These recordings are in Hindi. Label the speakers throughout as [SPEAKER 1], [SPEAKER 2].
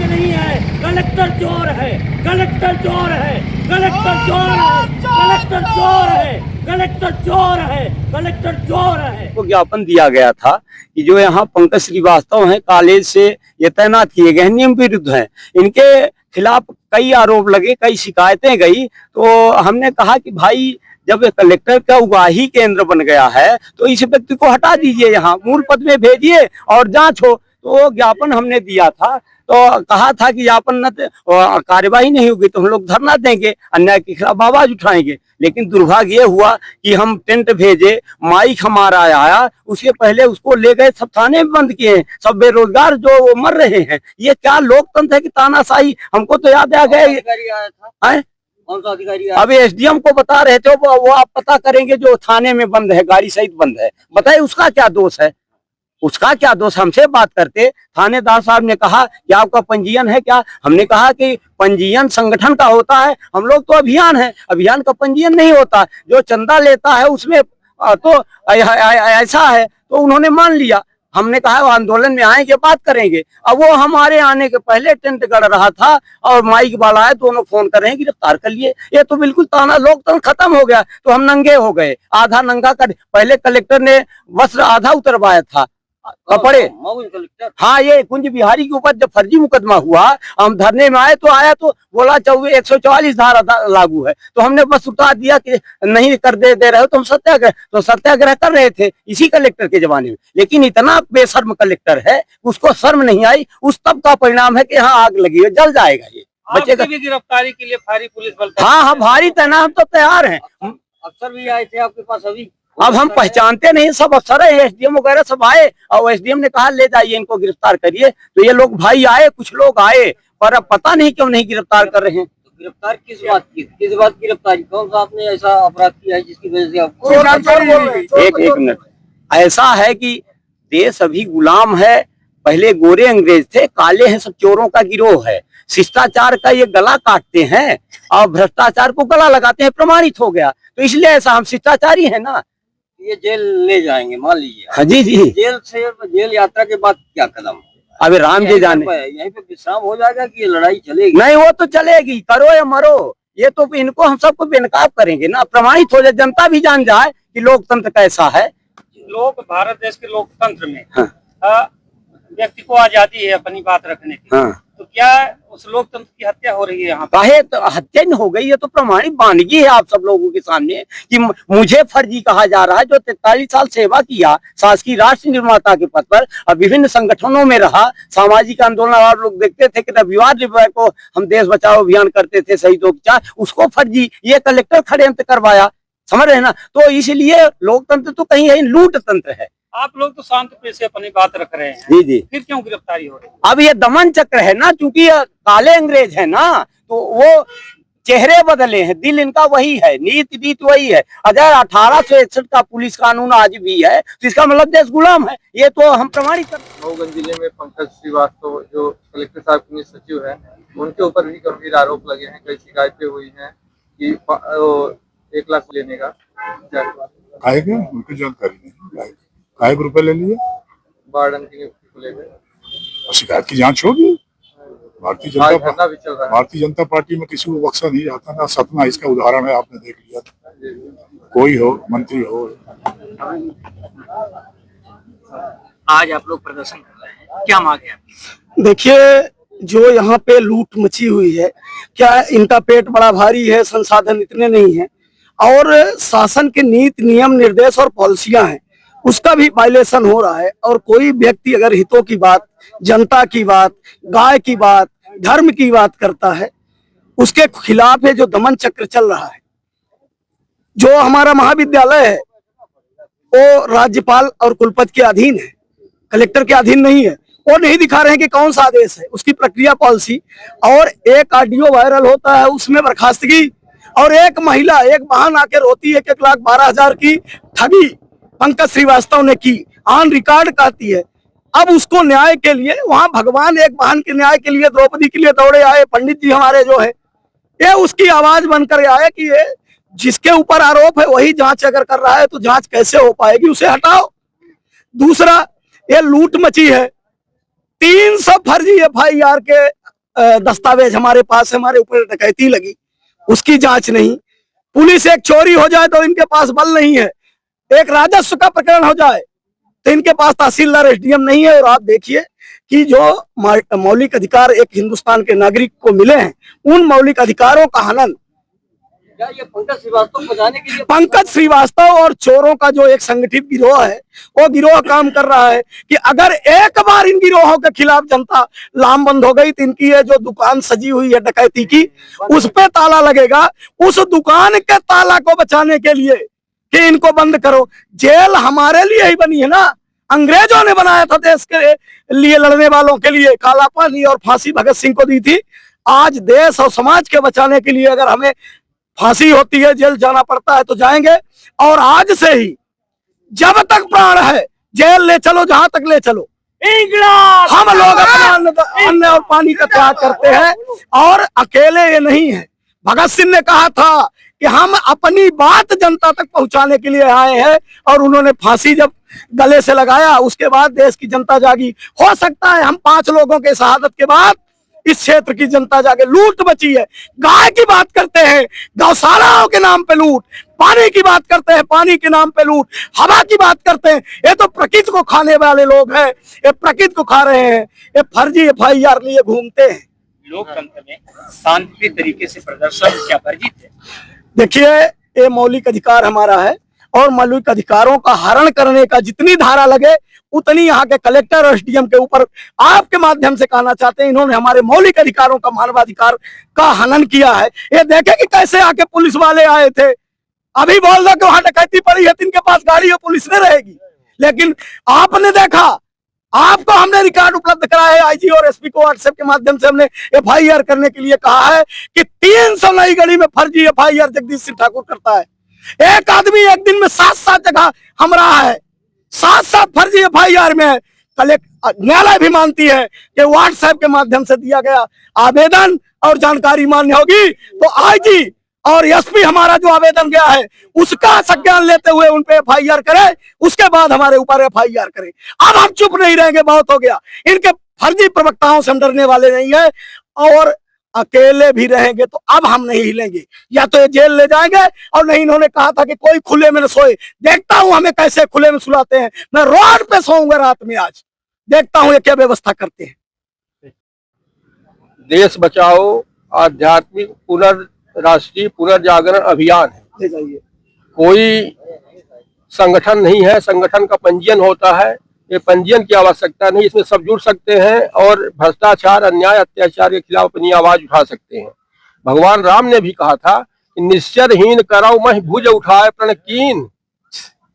[SPEAKER 1] आग नहीं है, कलेक्टर चोर है, कलेक्टर चोर है, कलेक्टर चोर है, कलेक्टर चोर है, कलेक्टर चोर है, कलेक्टर चोर है।
[SPEAKER 2] को ज्ञापन दिया गया था कि जो यहाँ पंकज श्रीवास्तव हैं, कॉलेज से ये तैनात किए गए हैं, नियम विरुद्ध हैं, इनके खिलाफ कई आरोप लगे, कई शिकायतें गई। तो हमने कहा कि भाई जब कलेक्टर का उगाही केंद्र बन गया है तो इस व्यक्ति को हटा दीजिए, यहाँ मूल पद में भेजिए और जांच हो। तो ज्ञापन हमने दिया था, तो कहा था कि ज्ञापन न कार्यवाही नहीं होगी तो हम लोग धरना देंगे, अन्याय के खिलाफ आवाज उठाएंगे। लेकिन दुर्भाग्य ये हुआ कि हम टेंट भेजे, माइक हमारा आया, उसके पहले उसको ले गए, सब थाने में बंद किए, सब बेरोजगार जो मर रहे हैं। ये क्या लोकतंत्र है कि तानाशाही? हमको तो याद आ गया। अभी एसडीएम को बता रहे थे, वो आप पता करेंगे, जो थाने में बंद है, गाड़ी सहित बंद है। बताइए उसका क्या दोष है? उसका क्या दोष? हमसे बात करते थानेदार साहब ने कहा कि आपका पंजीयन है क्या? हमने कहा कि पंजीयन संगठन का होता है, हम लोग तो अभियान है, अभियान का पंजीयन नहीं होता। जो चंदा लेता है उसमें तो ऐसा है। तो उन्होंने मान लिया। हमने कहा वो आंदोलन में आएंगे, बात करेंगे। अब वो हमारे आने के पहले टेंट गड़ रहा था और माइक वाला है, दोनों फोन कर रहे हैं, गिरफ्तार कर लिए। ये तो बिल्कुल ताना, लोकतंत्र खत्म हो गया। तो हम नंगे हो गए, आधा नंगा कर। पहले कलेक्टर ने वस्त्र आधा उतरवाया था, कपड़े। हाँ, ये कुंज बिहारी के ऊपर जब फर्जी मुकदमा हुआ, हम धरने में आए तो आया तो बोला 144 धारा लागू है। तो हमने बस उतार दिया कि नहीं कर दे रहे हो तो हम सत्याग्रह। तो सत्याग्रह कर रहे थे इसी कलेक्टर के जमाने में। लेकिन इतना बेशर्म कलेक्टर है, उसको शर्म नहीं आई। उस तब का परिणाम है कि यहाँ आग लगी है, जल जाएगा ये बच्चे का।
[SPEAKER 1] गिरफ्तारी के लिए भारी पुलिस बल,
[SPEAKER 2] हाँ, भारी तैनात तो तैयार है।
[SPEAKER 1] अफसर भी आए थे आपके पास अभी?
[SPEAKER 2] अब हम पहचानते नहीं, सब अफसर है, एसडीएम वगैरह सब आए और एसडीएम ने कहा ले जाइए इनको, गिरफ्तार करिए। तो ये लोग भाई आए, कुछ लोग आए, पर अब पता नहीं क्यों नहीं गिरफ्तार कर रहे हैं।
[SPEAKER 1] तो गिरफ्तार किस बात की? किस बात की गिरफ्तारी? कौन सा आपने ऐसा अपराध किया है जिसकी वजह से आपको?
[SPEAKER 2] एक मिनट। ऐसा है कि देश अभी गुलाम है। पहले गोरे अंग्रेज थे, काले हैं, सब चोरों का गिरोह है। शिष्टाचार का ये गला काटते हैं और भ्रष्टाचार को गला लगाते हैं, प्रमाणित हो गया। तो इसलिए ऐसा, हम शिष्टाचारी है ना।
[SPEAKER 1] ये जेल ले जाएंगे मान लीजिए।
[SPEAKER 2] हाँ जी जी।
[SPEAKER 1] जेल यात्रा के बाद क्या कदम?
[SPEAKER 2] अभी राम जी जाने।
[SPEAKER 1] यहीं पे विश्राम हो जाएगा कि ये लड़ाई चलेगी?
[SPEAKER 2] नहीं, वो तो चलेगी, करो या मरो। ये तो इनको हम सबको बेनकाब करेंगे ना, प्रमाणित हो जाए, जनता भी जान जाए कि लोकतंत्र कैसा है।
[SPEAKER 1] लोग भारत देश के लोकतंत्र में व्यक्ति को आजादी है अपनी बात रखने की। तो क्या उस लोकतंत्र की हत्या हो रही है यहाँ?
[SPEAKER 2] काहे तो हत्या नहीं हो गई? ये तो प्रमाणित वानगी है आप सब लोगों के सामने कि मुझे फर्जी कहा जा रहा है, जो 43 साल सेवा किया शासकीय राष्ट्र निर्माता के पद पर और विभिन्न संगठनों में रहा, सामाजिक आंदोलन आप लोग देखते थे कि रविवार को हम देश बचाओ अभियान करते थे, शहीदों की चाह, उसको फर्जी ये कलेक्टर षड्यंत्र करवाया। समझ रहे ना? तो इसलिए लोकतंत्र तो कहीं है, लूट तंत्र है।
[SPEAKER 1] आप लोग तो शांत पे से अपनी बात रख रहे हैं।
[SPEAKER 2] जी जी।
[SPEAKER 1] फिर क्यों गिरफ्तारी हो रही है?
[SPEAKER 2] अब ये दमन चक्र है ना, क्योंकि काले अंग्रेज है ना, तो वो चेहरे बदले हैं, दिल इनका वही है, नीति वही है। अगर 1861 का पुलिस कानून आज भी है तो इसका मतलब देश गुलाम है। ये तो हम प्रमाणित करते।
[SPEAKER 3] मऊगंज जिले में पंकज श्रीवास्तव जो कलेक्टर साहब के सचिव है, उनके ऊपर भी गंभीर आरोप लगे हैं, कई शिकायतें हुई हैं कि 1 लाख लेने का।
[SPEAKER 4] आएगा उनको जानकारी नहीं, काय रुपए ले लिए,
[SPEAKER 3] वार्डन की नियुक्ति को लेकर
[SPEAKER 4] शिकायत की जांच होगी। भारतीय जनता पार्टी में किसी को बख्शा नहीं जाता ना। सपना इसका उदाहरण है, आपने देख लिया। कोई हो, मंत्री हो।
[SPEAKER 1] आज आप लोग प्रदर्शन कर रहे हैं, क्या मांग है आपकी?
[SPEAKER 5] देखिए, जो यहाँ पे लूट मची हुई है, क्या इनका पेट बड़ा भारी है, संसाधन इतने नहीं है, और शासन के नीति नियम निर्देश और पॉलिसियां हैं, उसका भी वायलेशन हो रहा है। और कोई व्यक्ति अगर हितों की बात, जनता की बात, गाय की बात, धर्म की बात करता है, उसके खिलाफ है जो दमन चक्र चल रहा है। जो हमारा महाविद्यालय है वो राज्यपाल और कुलपति के अधीन है, कलेक्टर के अधीन नहीं है। वो नहीं दिखा रहे हैं कि कौन सा आदेश है, उसकी प्रक्रिया, पॉलिसी। और एक ऑडियो वायरल होता है, उसमें बर्खास्तगी, और एक महिला एक बहन आके रोती है कि 1,12,000 की ठगी पंकज श्रीवास्तव ने की, ऑन रिकॉर्ड कहती है। अब उसको न्याय के लिए, वहां भगवान एक बहन के न्याय के लिए द्रौपदी के लिए दौड़े आए, पंडित जी हमारे जो है, ये उसकी आवाज बनकर आए कि ये जिसके ऊपर आरोप है वही जांच अगर कर रहा है तो जांच कैसे हो पाएगी, उसे हटाओ। दूसरा, ये लूट मची है, 300 फर्जी FIR के दस्तावेज हमारे पास है, हमारे ऊपर डकैती लगी, उसकी जांच नहीं। पुलिस एक चोरी हो जाए तो इनके पास बल नहीं है, एक राजस्व का प्रकरण हो जाए तो इनके पास तहसीलदार एसडीएम नहीं है। और आप देखिए कि जो मौलिक अधिकार एक हिंदुस्तान के नागरिक को मिले हैं, उन मौलिक अधिकारों का हनन
[SPEAKER 1] ये पंकज श्रीवास्तव को बचाने के लिए
[SPEAKER 5] पंकज श्रीवास्तव और चोरों का जो एक संगठित गिरोह है, वो गिरोह काम कर रहा है कि अगर एक बार इन गिरोहों के खिलाफ जनता लामबंद हो गई तो इनकी ये जो दुकान सजी हुई है डकैती की, उस पे ताला लगेगा। उस दुकान के ताला को बचाने के लिए कि इनको बंद करो। जेल हमारे लिए ही बनी है ना, अंग्रेजों ने बनाया था देश के लिए लड़ने वालों के लिए, काला पानी और फांसी भगत सिंह को दी थी। आज देश और समाज के बचाने के लिए अगर हमें फांसी होती है, जेल जाना पड़ता है तो जाएंगे। और आज से ही जब तक प्राण है जेल ले चलो, जहां तक ले चलो। हम लोग अपना अन्न और पानी का त्याग करते हैं और अकेले ये नहीं है। भगत सिंह ने कहा था कि हम अपनी बात जनता तक पहुंचाने के लिए आए हैं, और उन्होंने फांसी जब गले से लगाया उसके बाद देश की जनता जागी। हो सकता है हम 5 लोगों के शहादत के बाद इस क्षेत्र की जनता जागे। लूट बची है, गाय की बात करते हैं गौशालाओं के नाम पे लूट, पानी की बात करते हैं पानी के नाम पे लूट, हवा की बात करते हैं। ये तो प्रकृति को खाने वाले लोग हैं, ये प्रकृति को खा रहे हैं, ये फर्जी FIR लिए घूमते हैं।
[SPEAKER 2] लोकतंत्र में शांतिपूर्ण तरीके से प्रदर्शन क्या वर्जित है?
[SPEAKER 5] देखिए, ये मौलिक अधिकार हमारा है और मौलिक अधिकारों का हरण करने का जितनी धारा लगे उतनी यहाँ के कलेक्टर और SDM के ऊपर आपके माध्यम से कहना चाहते हैं, इन्होंने हमारे मौलिक अधिकारों का, मानवाधिकार का हनन किया है। ये देखे कि कैसे आके पुलिस वाले आए थे, अभी बोल दो कि वहां डकैती पड़ी है, इनके पास गाड़ी है, पुलिस नहीं रहेगी। लेकिन आपने देखा, आपको हमने रिकॉर्ड उपलब्ध कराया है, IG और SP को WhatsApp के माध्यम से हमने FIR करने के लिए कहा है कि 300 नई गढ़ी में फर्जी FIR जगदीश सिंह ठाकुर करता है। एक आदमी एक दिन में 7-7 जगह हम रहा है, 7-7 फर्जी FIR में। न्यायालय भी मानती है कि WhatsApp के माध्यम से दिया गया आवेदन और जानकारी मान्य होगी तो IG और SP हमारा जो आवेदन गया है उसका संज्ञान लेते हुए उन पे FIR करे, उसके बाद हमारे ऊपर FIR करे। अब हम चुप नहीं रहेंगे, बहुत हो गया। इनके फर्जी प्रवक्ताओं से हम डरने वाले नहीं है, और अकेले भी रहेंगे तो अब हम नहीं हिलेंगे। या तो ये जेल ले जाएंगे, और नहीं, इन्होंने कहा था कि कोई खुले में न सोए। देखता हूं हमें कैसे खुले में सुलाते हैं। मैं रोड पे सोऊंगा रात में, आज देखता हूं ये क्या व्यवस्था करते हैं।
[SPEAKER 6] देश बचाओ आध्यात्मिक राष्ट्रीय पुनर्जागरण अभियान है।
[SPEAKER 5] ले जाइए।
[SPEAKER 6] कोई संगठन नहीं है, संगठन का पंजीयन होता है। ये पंजीयन की आवश्यकता नहीं, इसमें सब जुड़ सकते हैं और भ्रष्टाचार, अन्याय, अत्याचार के खिलाफ अपनी आवाज उठा सकते हैं। भगवान राम ने भी कहा था कि निश्चरहीन करौ महि भुज उठाए प्रण कीन,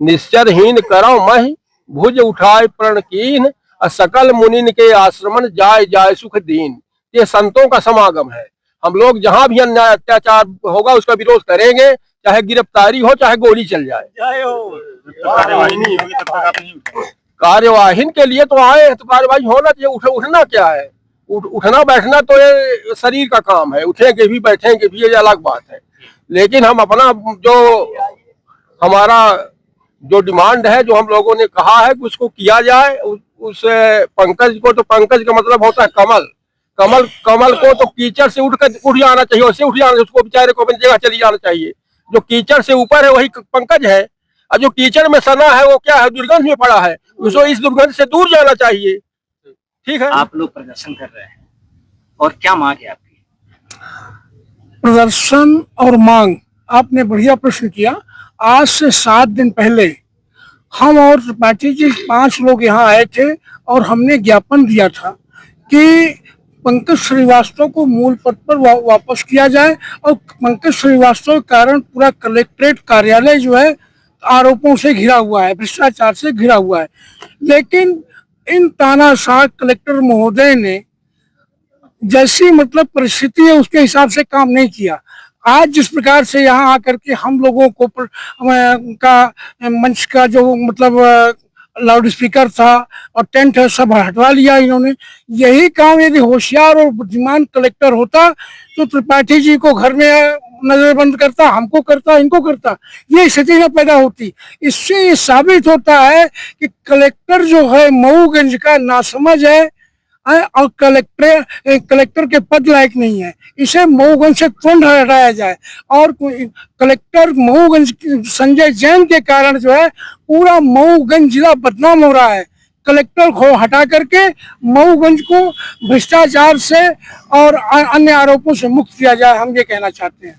[SPEAKER 6] निश्चरहीन करौ महि भुज उठाए प्रण कीन, सकल मुनिन के आश्रमन जाय जाय सुख दीन। ये संतों का समागम है। हम लोग जहां भी अन्याय अत्याचार होगा उसका विरोध करेंगे, चाहे गिरफ्तारी हो चाहे गोली चल जाए। कार्यवाही के लिए तो आए हैं, तो कार्यवाही होना चाहिए। उठना क्या है, उठना बैठना तो ये शरीर का काम है, उठेंगे भी बैठेंगे भी, ये अलग बात है। लेकिन हम अपना हमारा जो डिमांड है, जो हम लोगों ने कहा है कि उसको किया जाए। उस पंकज को, तो पंकज का मतलब होता है कमल। कमल को तो कीचड़ से उठ जाना चाहिए, उससे उठ जाना, उसको बेचारे को अपनी जगह चली जाना चाहिए। जो कीचड़ से ऊपर है वही पंकज है, और जो कीचड़ में सना है वो क्या है, दुर्गंध में पड़ा है, उसको इस दुर्गंध से दूर जाना चाहिए। ठीक है।
[SPEAKER 2] आप लोग प्रदर्शन कर रहे हैं और क्या मांग है आपकी?
[SPEAKER 7] प्रदर्शन और मांग, आपने बढ़िया प्रश्न किया। आज से 7 दिन पहले हम और पार्टी के 5 लोग यहाँ आए थे और हमने ज्ञापन दिया था कि पंकज श्रीवास्तव को मूल पद पर वापस किया जाए, और पंकज श्रीवास्तव के कारण पूरा कलेक्ट्रेट कार्यालय जो है आरोपों से घिरा हुआ है, भ्रष्टाचार से घिरा हुआ है। लेकिन इन तानाशाह कलेक्टर महोदय ने जैसी मतलब परिस्थिति है उसके हिसाब से काम नहीं किया। आज जिस प्रकार से यहाँ आकर के हम लोगों को का मंच का जो मतलब लाउड स्पीकर था और टेंट है सब हटवा लिया इन्होंने। यही काम यदि होशियार और बुद्धिमान कलेक्टर होता तो त्रिपाठी जी को घर में नजरबंद करता, हमको करता, इनको करता, ये स्थिति न पैदा होती। इससे ये साबित होता है कि कलेक्टर जो है मऊगंज का नासमझ है, और कलेक्टर के पद लायक नहीं है। इसे मऊगंज से तुरंत हटाया जाए। और कलेक्टर मऊगंज संजय जैन के कारण जो है पूरा मऊगंज जिला बदनाम हो रहा है। कलेक्टर को हटा करके मऊगंज को भ्रष्टाचार से और अन्य आरोपों से मुक्त किया जाए, हम ये कहना चाहते हैं।